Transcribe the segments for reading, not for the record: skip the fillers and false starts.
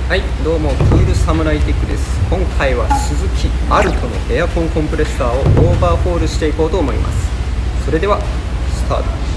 はい、どうもクールサムライテックです。今回はスズキアルトのエアコンコンプレッサーをオーバーホールしていこうと思います。それではスタート。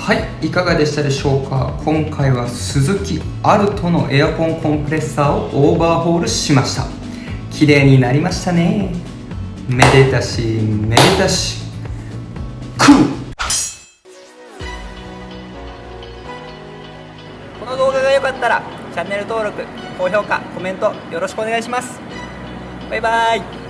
はい、いかがでしたでしょうか。今回はスズキアルトのエアコンコンプレッサーをオーバーホールしました。綺麗になりましたね。めでたしめでたしクー。この動画が良かったらチャンネル登録、高評価、コメントよろしくお願いします。バイバイ。